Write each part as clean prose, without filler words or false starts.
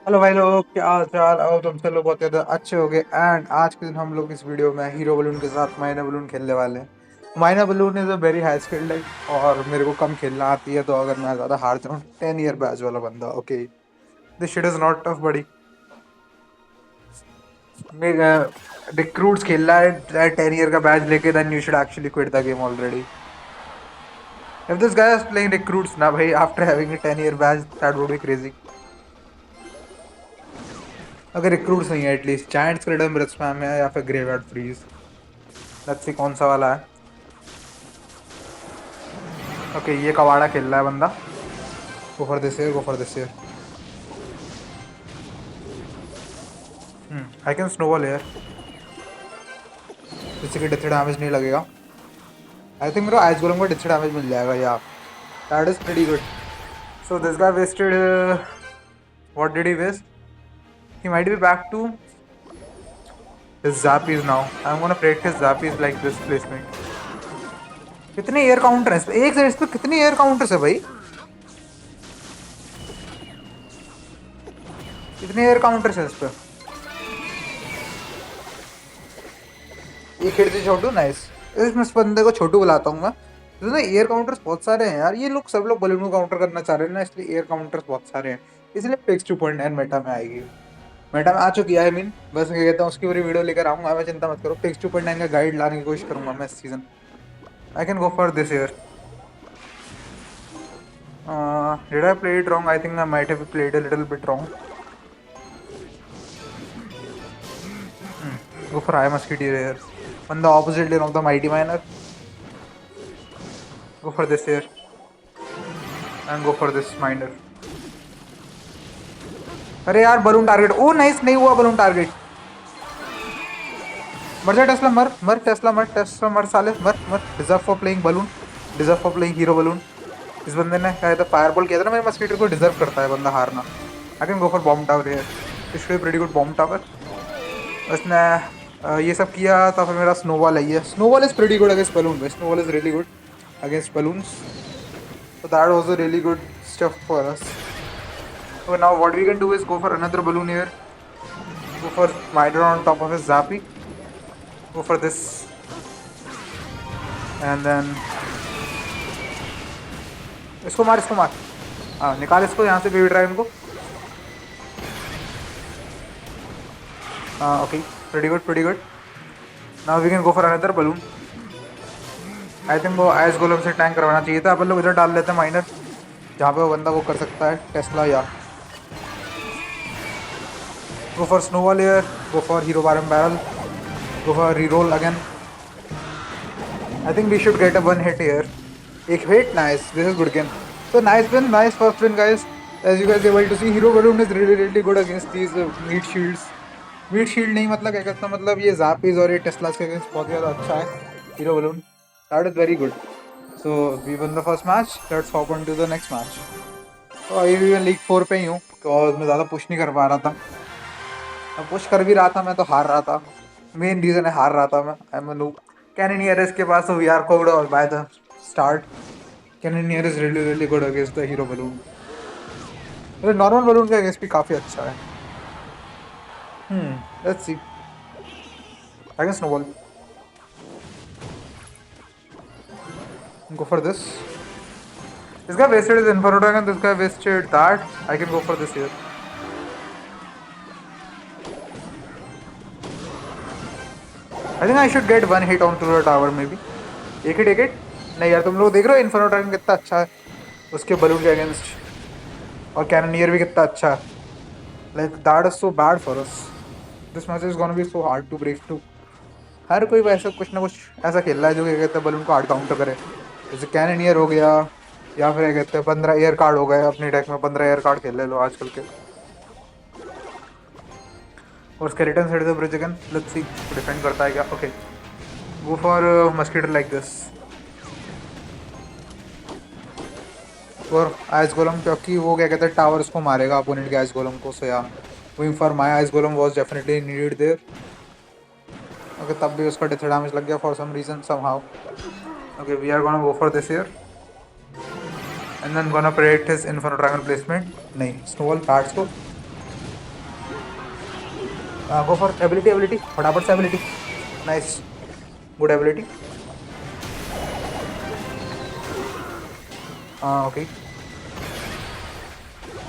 Hello भाई लोग, क्या हाल चाल। और तुम सब लोग बहुत ज़्यादा अच्छे हो गए। एंड आज के दिन हम लोग इस वीडियो में हीरो बलून के साथ माइना बलून खेलने वाले हैं। माइना balloon is a very high skilled like, और मेरे को कम खेलना आती है, तो अगर मैं ज़्यादा हार जाऊँ 10 ईयर बैच वाला बंदा। Okay, this shit is not tough बड़ी। मेरा रिक्रूट्स खेल रहा है 10 ईयर का बैच लेके, then you should actually quit the game already. If this guy is playing recruits ना भाई, after having a 10 year batch, that would be crazy. अगर रिक्रूट्स नहीं है, at least giant skeleton breath spam है या फिर ग्रेवयार्ड फ्रीज। लेट्स सी कौन सा वाला है। ओके, ये कवाड़ा खेल रहा है बंदा। गो for this year, go for this year. I can snowball air, जिससे कि डेथ डैमेज नहीं लगेगा। आई थिंक मेरे को आइस गोलम को डेथ डैमेज मिल जाएगा, या that is pretty good. So this guy wasted, what did he waste? He might be back to his zappies now. I'm gonna practice zappies like this placement. कितने air counter है इस पे? एक से इस पे कितने एयर काउंटर्स है भाई? कितने एयर काउंटर्स है इस पे? एक हिट से छोटू, नाइस। इस बंदे को छोटू बुलाता हूँ मैं। तो ना एयर काउंटर्स बहुत सारे हैं यार, ये लोग सब लोग बलून को काउंटर करना चाह रहे हैं ना, इसलिए एयर काउंटर्स बहुत सारे हैं। इसलिए फिक्स 2.9 मेटा में आएगी। मेटा में आ चुकी है, आई मीन बस क्या कहता हूँ, उसकी पूरी वीडियो लेकर आऊंगा मैं, चिंता मत करो। फिक्स 2.9 का गाइड लाने की कोशिश करूंगा मैं इस season. I can go for this here. Did I play it wrong? I think I might have played a little bit wrong. Go for I musketeer. बंदा ऑपोजिट ले रहा हूँ, the mighty miner. Go for this here and go for this miner. अरे यार, balloon target. ओ nice, नहीं हुआ balloon target. मर जा टेस्ला, मर मर टेस्ला, मर टेस्ला, मर साले, मर मर। Deserve for playing balloon, deserve for playing hero balloon. इस बंदे ने क्या था, फायरबॉल किया था ना मेरे मस्कीटर को, डिजर्व करता है बंदा हारना। आई can go for bomb tower here. It's pretty good bomb tower. उसने ये सब किया तो फिर मेरा स्नोबॉल है। ये snowball is pretty good against balloon. Snowball is really good against balloons, so that was a really good stuff for us. So now what we can do is go for another balloon here. Go for Mitre on top of his Zappy. Go for this. And then इसको मार, इसको मार। हाँ, निकाल इसको यहाँ से, baby dragon को। हाँ okay, pretty good, pretty good. Now we can go for another balloon. I think वो आइस गोलम से टैंक करवाना चाहिए था। अपन लोग इधर डाल लेते हैं माइनर, जहाँ पे वो बंदा वो कर सकता है, टेस्ला। या go for snowball here, go for hero barb barrel, go for reroll again. I think we should get a one hit here. एक hit, nice, this is good game. So nice win, nice first win, guys. As you guys are able to see, Hero Balloon is really really good against these meat shields. Meat shield नहीं, मतलब क्या कहता, मतलब ये जापीज और ये Tesla's के against बहुत ज़्यादा अच्छा है hero balloon. That is very good. So we won the first match, let's hop on to the next match. तो अभी भी मैं लीग 4 पे ही हूँ, बिकॉज मैं ज़्यादा पुश नहीं कर पा रहा था। मैं पुश कर भी रहा था, मैं तो हार रहा था। मेन रीज़न है हार रहा था मैं। आई एम नो कैनिनियर के पास, we are cooked by the start. Cannoneer is really really good against the hero balloon. Normal balloon के अगेंस्ट भी काफ़ी अच्छा है। Let's see. I can snowball, go for this. This guy wasted his Inferno Dragon, this guy wasted that. I can go for this here. I think I should get one hit on through the tower maybe. एक hit, एक hit. नहीं यार, तुम लोग देख रहे हो inferno dragon कितना अच्छा है उसके बलून के अगेंस्ट, और कैननियर भी कितना अच्छा है। Like that is so bad for us. This match is gonna be so hard to break through. हर कोई वैसा कुछ ना कुछ ऐसा खेल रहा है जो क्या कहते हैं बलून को हार्ड काउंटर करे। जैसे कैननियर हो गया, या फिर क्या कहते हैं 15 एयर कार्ड हो गए अपनी डेक में। 15 एयर कार्ड खेल ले लो आजकल के। और स्केलेटन साइड से bridge again, let's see defend करता है क्या। Okay, go for musketeer like this. और आइस गोलम, क्योंकि वो क्या कहते हैं टावर्स को मारेगा अपोनेंट के आइस गोलम को। So yeah going for my ice golem was definitely needed there. Okay, तब भी उसका डेथ डैमेज लग गया for some reason somehow. Okay, we are gonna go for this here and then gonna predict his inferno dragon placement. नहीं, snowball cards को। Go for ability. फटाफट से ability. Nice. Good ability. Okay.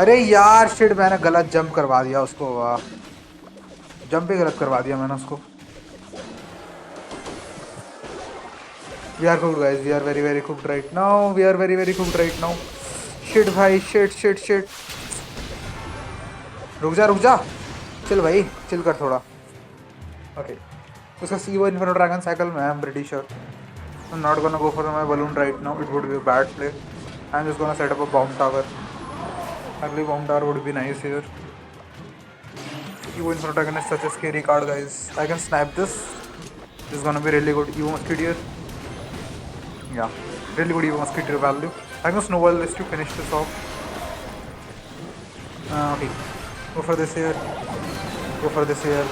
अरे यार shit, मैंने गलत jump करवा दिया उसको. वाह, जंप ही गलत करवा दिया मैंने उसको. We are cooked guys. We are very cooked right now. We are very cooked right now. Shit भाई, शिट. रुक जा. चिल भाई, चिल कर थोड़ा. ओके. उसका C1 Inferno Dragon Cycle में, I'm pretty sure. I'm not gonna go for my balloon right now. It would be a bad play. I'm just gonna set up a bomb tower. Early bomb tower would be nice here. Evo Inferno Dragon is such a scary card, guys. I can snipe this. This is gonna be really good. Evo Musketeer. Yeah, really good Evo Musketeer value. I can snowball this to finish this off. Okay. Go for this here. Go for this here.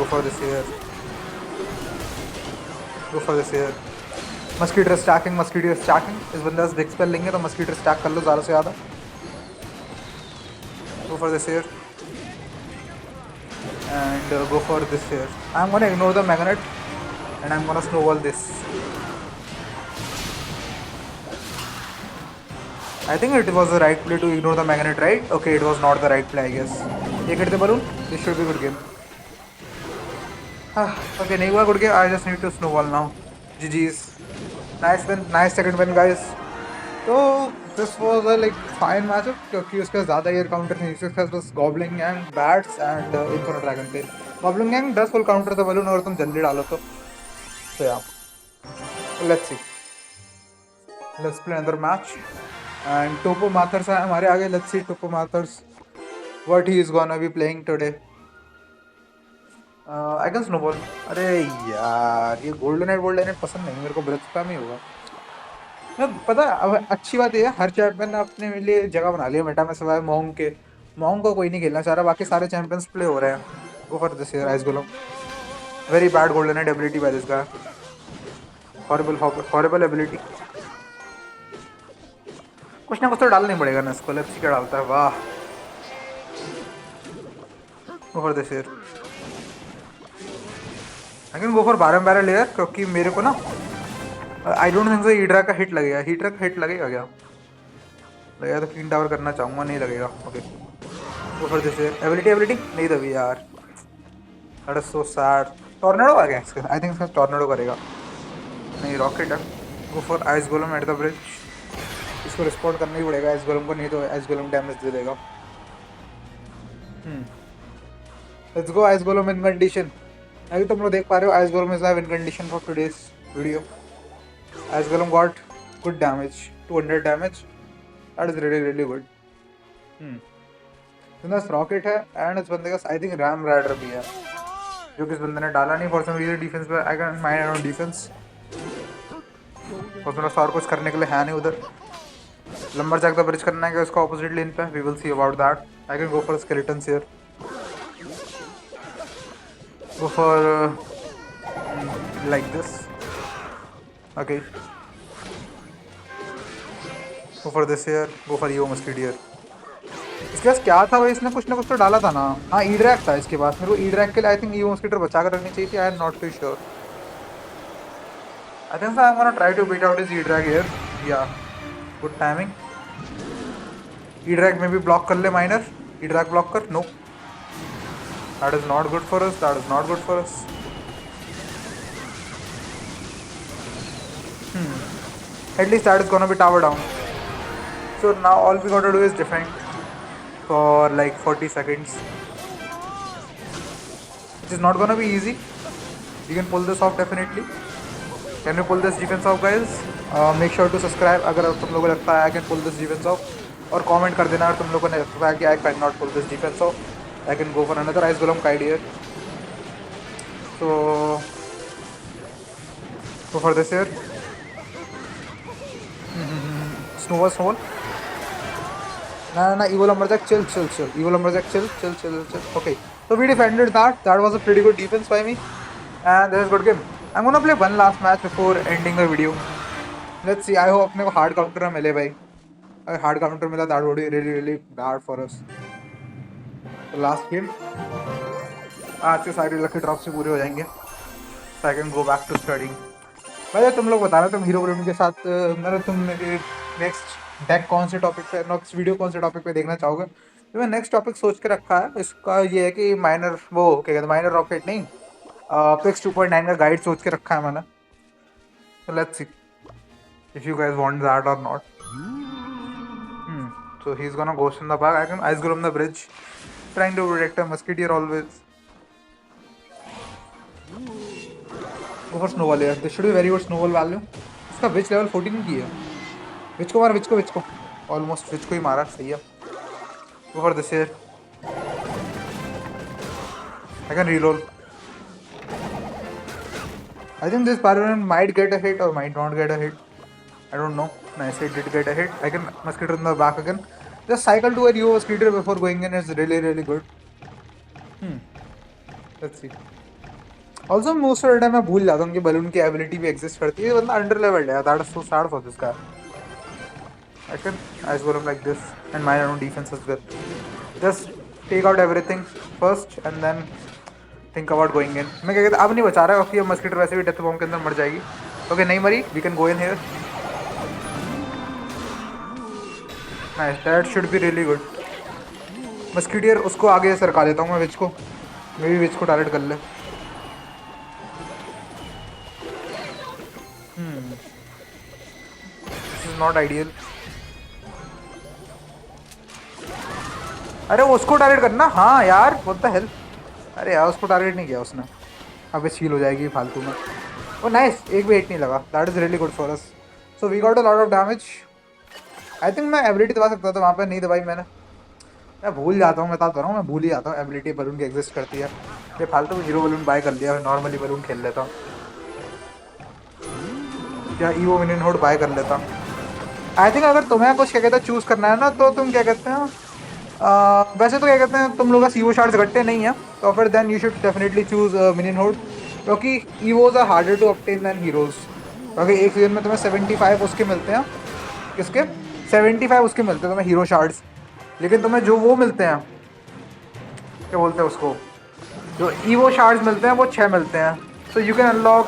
Mosquito stacking. इस बंदे से big spell लेंगे तो मस्कीटर stack कर लो ज़्यादा से ज़्यादा. Go for this here. And go for this here. I'm gonna ignore the magnet and I'm gonna snowball this. I think it was the right play to ignore the magnet, right? Okay, it was not the right play, I guess. Take it the balloon. This should be a good game. Okay, नहीं हुआ good game. I just need to snowball now. GG's. Nice win. Nice second win, guys. तो this was a like fine matchup क्योंकि उसके ज़्यादा air counter नहीं. उसके पास बस goblin gang, bats and inferno dragon थे. गॉबलिन गैंग 10 फुल काउंटर था balloon, और तुम जल्दी डालो तो yeah. Let's see. Let's play another match. And Topo Mathers है हमारे आगे. Let's see Topo Mathers what he is gonna be playing today. I can snowball. अरे यार, ये गोल्डन नाइट पसंद नहीं मेरे को. ब्रेथ स्पैम ही होगा. मैं पता है, अब अच्छी बात ये है हर चैंपियन ने अपने लिए जगह बना लिया मेटा में, सिवाय मोंग के. मोंग को कोई नहीं खेलना चाह रहा, बाकी सारे चैंपियंस प्ले हो रहे हैं. Go for this here ice golem. Very bad golden knight ability by this guy. Horrible ability. कुछ ना कुछ तो डालना ही पड़ेगा ना इसको. लेट्स सी क्या डालता है. वाह. Go for this here. I can go for barb barrel here क्योंकि मेरे को ना आई डोंट थिंक सो हीड्रा का हिट लगेगा. हीड्रा का हिट लगेगा क्या? लगेगा तो क्लीन टावर करना चाहूँगा. नहीं लगेगा. Okay. Go for this here. Ability नहीं दबी यार. That is so sad. Tornado आ गया इसका. आई थिंक इसका टॉर्नेडो करेगा. नहीं, रॉकेट है. Go for ice golem at the bridge. इसको रिस्पॉन्ड करना ही पड़ेगा आइस गोलम को, नहीं तो आइस गोलम डैमेज दे देगा. Let's go ice golem in condition. अभी तुम लोग देख पा रहे हो ice golem is in condition for today's video. Ice golem got good damage, 200 damage. That is really good. बस रॉकेट है एंड इस बंदे का आई थिंक रैम राइडर भी है जो कि इस बंदे ने डाला नहीं. फॉर सम रीजन डिफेंस पे I can mind on defence. और और कुछ करने के लिए है नहीं उधर. लंबर जैक द ब्रिज करना है उसका ऑपोजिट लेन पे. We will see about that. I can go for skeletons here. Go for like this. Okay. Go for this here. Go for evo musketeer. इसके पास क्या था भाई? इसने कुछ ना कुछ तो डाला था ना. हाँ, ई ड्रैक था इसके पास. मेरे को ई ड्रैक के लिए आई थिंक ईवो मस्कीटियर बचा कर रखनी चाहिए थी. I am not too sure. I think I am gonna try to beat out his E drag here. Yeah good timing. E drag में भी ब्लॉक कर ले माइनर. ई ड्रैक ब्लॉक कर. No, that is not good for us. That is not good for us. At least that is gonna be tower down. So now all we gotta do is defend for like 40 seconds. Which is not gonna be easy. You can pull this off definitely. Can you pull this defense off, guys? Make sure to subscribe अगर तुम लोगों को लगता है I can pull this defense off. और comment कर देना अगर तुम लोगों को लगता है कि I cannot pull this defense off. I can go for another ice golem kite here. So go for this here. Snowball. Nah, Evil Lumberjack, chill. Evil Lumberjack, chill. Okay, so we defended that. That was a pretty good defense by me. And this is a good game. I'm gonna play one last match before ending the video. Let's see. I hope अपने को hard counter ना मिले भाई. अगर hard counter मिला, that would be really bad for us. The last game. आज के सारे लकी ड्रॉप से पूरे हो जाएंगे, so I can go back to studying. भाई तुम लोग बताना तुम हीरो बलून के साथ मतलब तुम मेरे नेक्स्ट डेक कौन से टॉपिक पे, नेक्स्ट वीडियो कौन से टॉपिक पे देखना चाहोगे। तो मैं नेक्स्ट टॉपिक सोच के रखा है, इसका ये है कि माइनर वो क्या कहते हैं, माइनर रॉकेट नहीं, पिक्स 2.9 का गाइड सोच के रखा है मैंने। So let's see if you guys want that or not. So he's gonna ghost in the back. I can ice golem the bridge, trying to protect a musketeer always. Go for snowball here. This should be very good snowball value. इसका which level 14 की है। विच को मार, विच को almost विच को ही मारा, सही है। Go for this here. I can reroll. I think this Parvati might get a hit or might not get a hit. I don't know. Nice, it did get a hit. I can musketeer in the back again. Just cycle to a Rio musketeer before going in is really good. Let's see. Also most of the time मैं भूल जाता हूँ कि balloon की ability भी exist करती है, बंदा अंडर लेवल्ड है, that is so sad for this guy. I can ice golem like this and mine own defense as well. Just take out everything first and then think about going in. मैं क्या कहता अब नहीं बचा रहा है क्योंकि मस्किटर वैसे भी डेथ बॉम्ब के अंदर मर जाएगी। ओके नहीं मरी, we can go in here. Nice, that should be really good. मस्किटियर उसको आगे सरका देता हूँ मैं विच को, मे भी विच को टारगेट कर ले। This is not ideal. अरे उसको टारगेट करना, हाँ यार व्हाट द हेल। अरे यार उसको टारगेट नहीं किया उसने, अब शील हो जाएगी फालतू में। ओ नाइस, एक भी हिट नहीं लगा, that is really good for us. So we got a lot of damage. I think मैं एबिलिटी दबा सकता था वहाँ पे, नहीं दबाई मैंने। मैं भूल जाता हूँ, बता रहा हूँ मैं भूल ही जाता हूँ एबिलिटी बलून की एग्जिस्ट करती है। ये फालतू में हीरो बलून बाय कर लिया, नॉर्मली बलून खेल लेता हूँ या ईवो मिनियन होड बाय कर लेता हूँ। आई थिंक अगर तुम्हें कुछ क्या कहते हैं चूज़ करना है ना, तो तुम क्या कहते हैं वैसे तो क्या कहते हैं तुम लोग का ईवो शार्ड्स घटते नहीं है, तो फिर then you should definitely choose minion horde, क्योंकि evos are harder to obtain than heroes. क्योंकि एक सीजन में तुम्हें 75 उसके मिलते हैं, किसके 75 उसके मिलते हैं तुम्हें हीरो शार्ड्स, लेकिन तुम्हें जो वो मिलते हैं क्या बोलते हैं उसको, जो ईवो शार्ड्स मिलते हैं वो 6 मिलते हैं। सो यू कैन अनलॉक,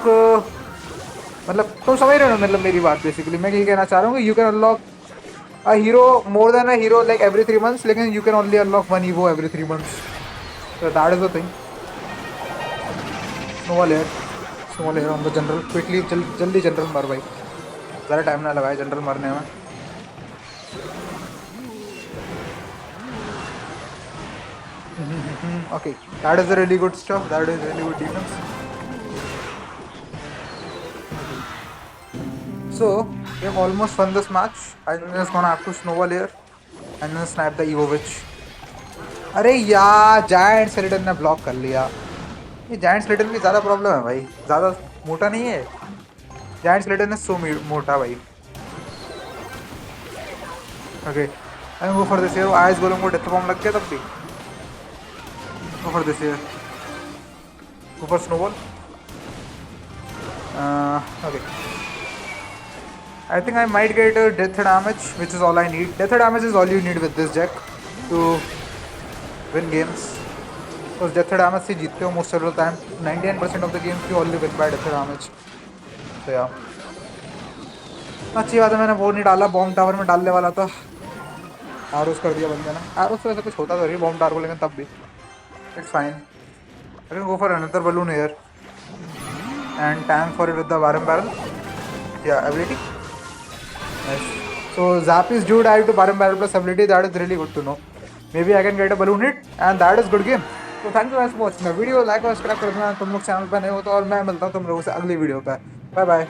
मतलब तुम समझ रहे हो मतलब मेरी बात। बेसिकली मैं ये कहना चाह रहा हूँ कि you can unlock a hero more than a hero like every 3 months, लेकिन you can only unlock one evo every 3 months. So that is the thing. Snowball here on the general. Quickly जल्दी general मर भाई, ज़्यादा time ना लगाए general मरने में। Okay, that is a really good stuff. That is really good defense. So we have almost won this match. I'm just gonna have to snowball here and then snap the evo witch. अरे यार giant skeleton ने block कर लिया। ये giant skeleton की ज़्यादा problem है भाई, ज़्यादा मोटा नहीं है जायंट स्केलेटन है, सो मोटा भाई। Okay I go for this here. Ice golem को डेथ बॉम्ब लग गया तब भी। Go for this here, go for snowball. Okay I think I might get a death damage, which is all I need. Death damage is all you need with this deck to win games. Because death damage से जीतते हो most of the time. 99% of the games you only win by death damage. So yeah. अच्छी बात है मैंने वो नहीं डाला, बॉम्ब टावर में डालने वाला था, आरोस कर दिया बंदे ने। आरोस तो ऐसा कुछ होता तो नहीं बॉम्ब टावर को, लेकिन तब भी it's fine. I can go for another balloon here and tank for it with the barb barrel या ability. Nice. So Zap is due dive to Baram Barrel plus ability. That is really good to know. Maybe I can get a balloon hit and that is good game. So thank you guys for watching the video. Like और subscribe कर देना तुम लोग channel पर नए हो तो, और मैं मिलता हूँ तुम लोगों से अगली वीडियो पर। Bye bye.